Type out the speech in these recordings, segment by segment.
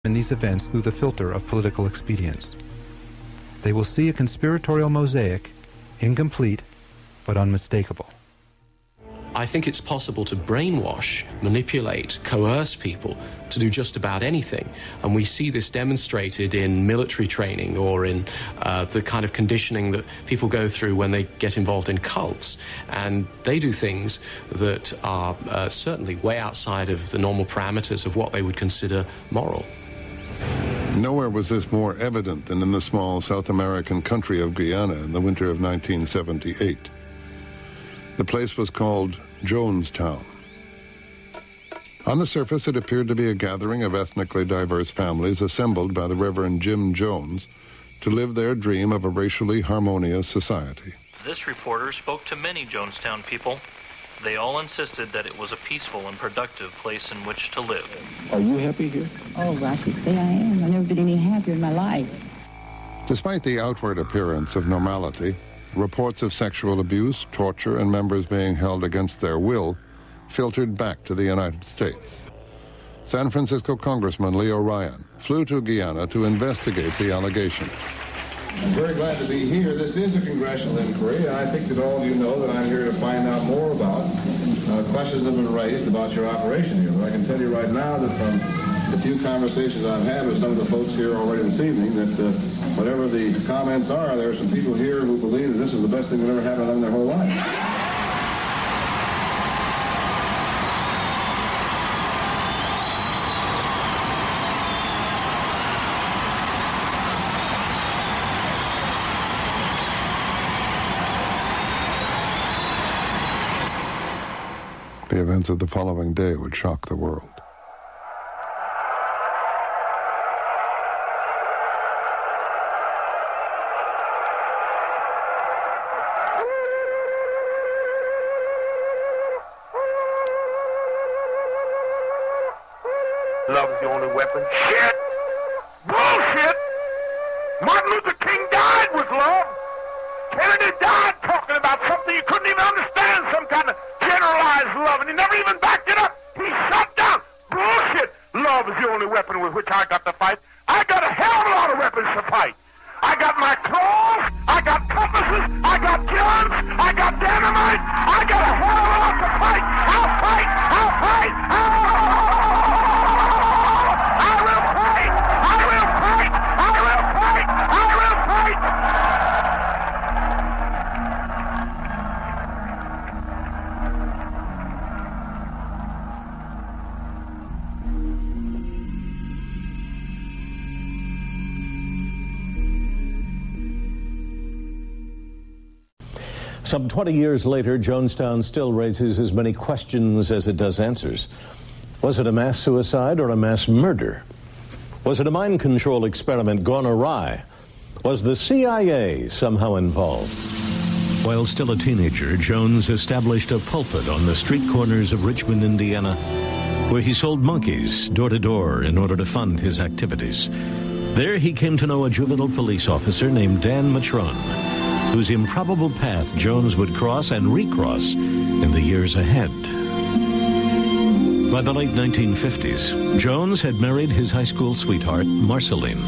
in these events through the filter of political expedience. They will see a conspiratorial mosaic, incomplete but unmistakable. I think it's possible to brainwash, manipulate, coerce people to do just about anything. And we see this demonstrated in military training or in the kind of conditioning that people go through when they get involved in cults. And they do things that are certainly way outside of the normal parameters of what they would consider moral. Nowhere was this more evident than in the small South American country of Guyana in the winter of 1978. The place was called Jonestown. On the surface, it appeared to be a gathering of ethnically diverse families assembled by the Reverend Jim Jones to live their dream of a racially harmonious society. This reporter spoke to many Jonestown people. They all insisted that it was a peaceful and productive place in which to live. Are you happy here? Oh, I should say I am. I've never been any happier in my life. Despite the outward appearance of normality, reports of sexual abuse, torture, and members being held against their will filtered back to the United States. San Francisco Congressman Leo Ryan flew to Guyana to investigate the allegations. I'm very glad to be here. This is a congressional inquiry. I think that all of you know that I'm here to find out more about questions that have been raised about your operation here. But I can tell you right now that from the few conversations I've had with some of the folks here already this evening, that whatever the comments are, there are some people here who believe that this is the best thing that ever happened to them in their whole life. The events of the following day would shock the world. Love is the only weapon. Shit! Bullshit! Martin Luther King died with love. Kennedy died talking about something you couldn't even understand, some kind of generalized love, and he never even backed it up. He shut down. Bullshit! Love is the only weapon with which I got to fight. I got a hell of a lot of weapons to fight. I got my claws, I got compasses, I got guns, I got dynamite, I got a hell of a lot to fight. I'll fight, I'll fight, I will fight, I will fight, I will fight, I will fight. Some 20 years later, Jonestown still raises as many questions as it does answers. Was it a mass suicide or a mass murder? Was it a mind control experiment gone awry? Was the CIA somehow involved? While still a teenager, Jones established a pulpit on the street corners of Richmond, Indiana, where he sold monkeys door to door in order to fund his activities. There he came to know a juvenile police officer named Dan Matron, whose improbable path Jones would cross and recross in the years ahead. By the late 1950s, Jones had married his high school sweetheart, Marceline,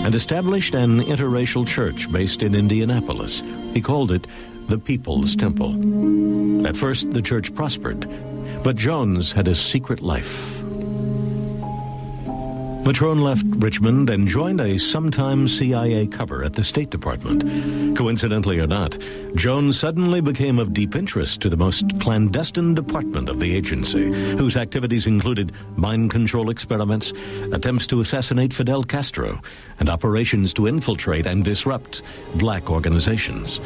and established an interracial church based in Indianapolis. He called it the People's Temple. At first, the church prospered, but Jones had a secret life. Matron left Richmond and joined a sometime CIA cover at the State Department. Coincidentally or not, Jones suddenly became of deep interest to the most clandestine department of the agency, whose activities included mind control experiments, attempts to assassinate Fidel Castro, and operations to infiltrate and disrupt black organizations.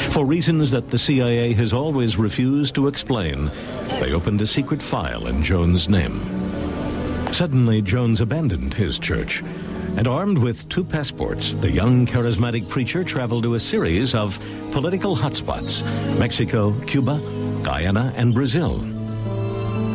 For reasons that the CIA has always refused to explain, they opened a secret file in Jones' name. Suddenly, Jones abandoned his church, and armed with 2 passports, the young charismatic preacher traveled to a series of political hotspots: Mexico, Cuba, Guyana, and Brazil.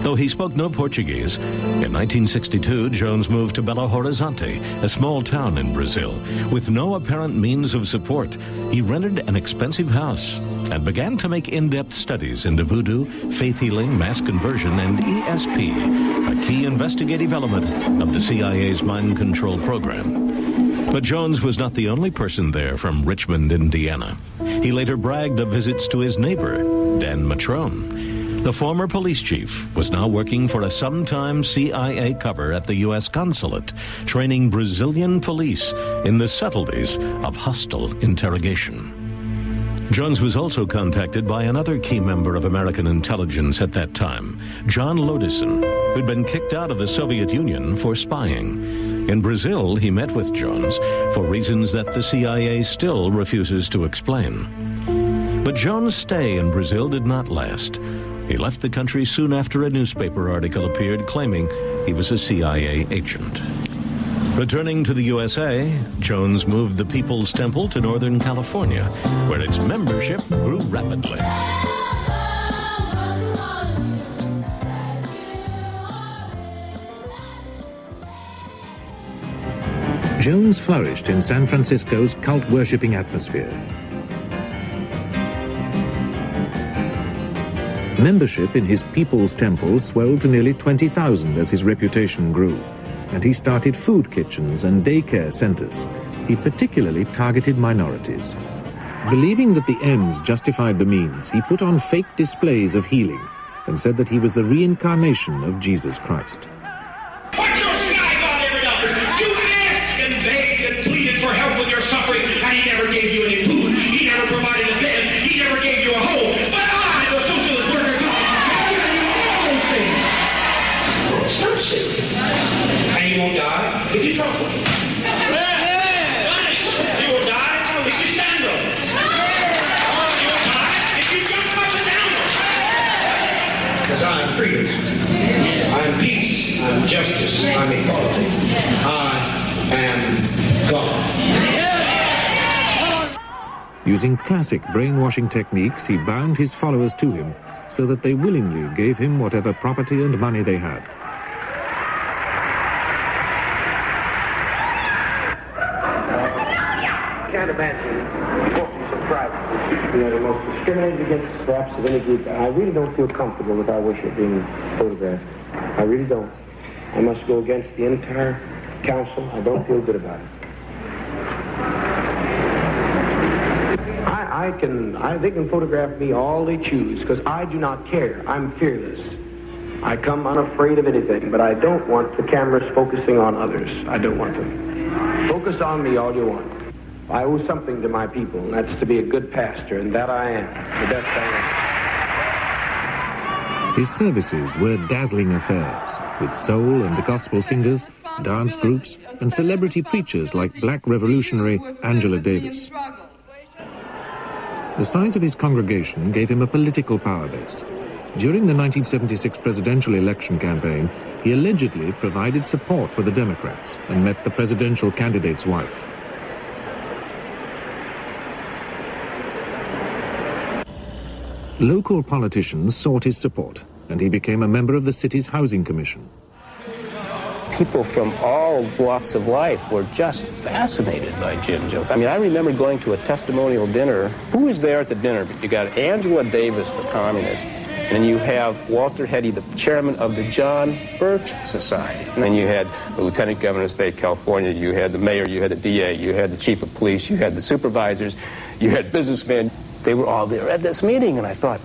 Though he spoke no Portuguese, in 1962, Jones moved to Belo Horizonte, a small town in Brazil. With no apparent means of support, he rented an expensive house and began to make in-depth studies into voodoo, faith healing, mass conversion, and ESP, a key investigative element of the CIA's mind control program. But Jones was not the only person there from Richmond, Indiana. He later bragged of visits to his neighbor, Dan Matrone. The former police chief was now working for a sometime CIA cover at the U.S. consulate, training Brazilian police in the subtleties of hostile interrogation. Jones was also contacted by another key member of American intelligence at that time, John Lodison, who'd been kicked out of the Soviet Union for spying. In Brazil, he met with Jones for reasons that the CIA still refuses to explain. But Jones' stay in Brazil did not last. He left the country soon after a newspaper article appeared claiming he was a CIA agent. Returning to the USA, Jones moved the People's Temple to Northern California, where its membership grew rapidly. Jones flourished in San Francisco's cult-worshipping atmosphere. Membership in his People's Temple swelled to nearly 20,000 as his reputation grew, and he started food kitchens and daycare centers. He particularly targeted minorities. Believing that the ends justified the means, he put on fake displays of healing and said that he was the reincarnation of Jesus Christ. What's your snide on every number? You asked and begged and pleaded for help with your suffering, and he never gave you any food. He never provided a bed. He never gave you a home. But I, the socialist worker, have given you all those things. Stop sick. And you won't die if you trust him. You will die if you stand up. You will die if you jump up and down. Because I am freedom. I am peace. I am justice. I am equality. I am God. Using classic brainwashing techniques, he bound his followers to him so that they willingly gave him whatever property and money they had. Can't imagine talking to privacy. You know, the most discriminated against perhaps of any group. I really don't feel comfortable with our worship being photographed. I really don't. I must go against the entire council. I don't feel good about it. They can photograph me all they choose because I do not care. I'm fearless. I come unafraid of anything, but I don't want the cameras focusing on others. I don't want them. Focus on me all you want. I owe something to my people, and that's to be a good pastor, and that I am, the best I am. His services were dazzling affairs, with soul and gospel singers, dance groups, and celebrity preachers like black revolutionary Angela Davis. The size of his congregation gave him a political power base. During the 1976 presidential election campaign, he allegedly provided support for the Democrats and met the presidential candidate's wife. Local politicians sought his support, and he became a member of the city's housing commission. People from all walks of life were just fascinated by Jim Jones. I mean, I remember going to a testimonial dinner. Who was there at the dinner? You got Angela Davis, the communist, and then you have Walter Heady, the chairman of the John Birch Society. And then you had the lieutenant governor of the state of California, you had the mayor, you had the DA, you had the chief of police, you had the supervisors, you had businessmen. They were all there at this meeting, and I thought,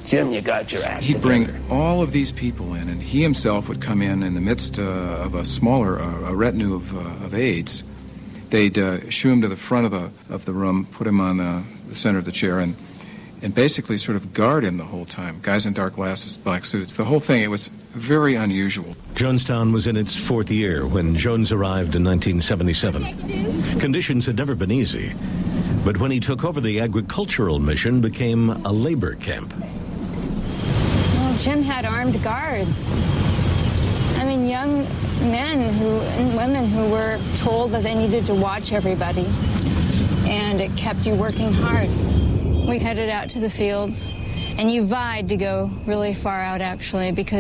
Jim, you got your act He'd bring all of these people in, and he himself would come in the midst of a smaller a retinue of aides. They'd shoo him to the front of the room, put him on the center of the chair, and basically sort of guard him the whole time. Guys in dark glasses, black suits, the whole thing. It was very unusual. Jonestown was in its fourth year when Jones arrived in 1977. Conditions had never been easy, but when he took over, the agricultural mission became a labor camp. Well, Jim had armed guards. I mean, young men and women who were told that they needed to watch everybody, and it kept you working hard. We headed out to the fields, and you vied to go really far out, actually, because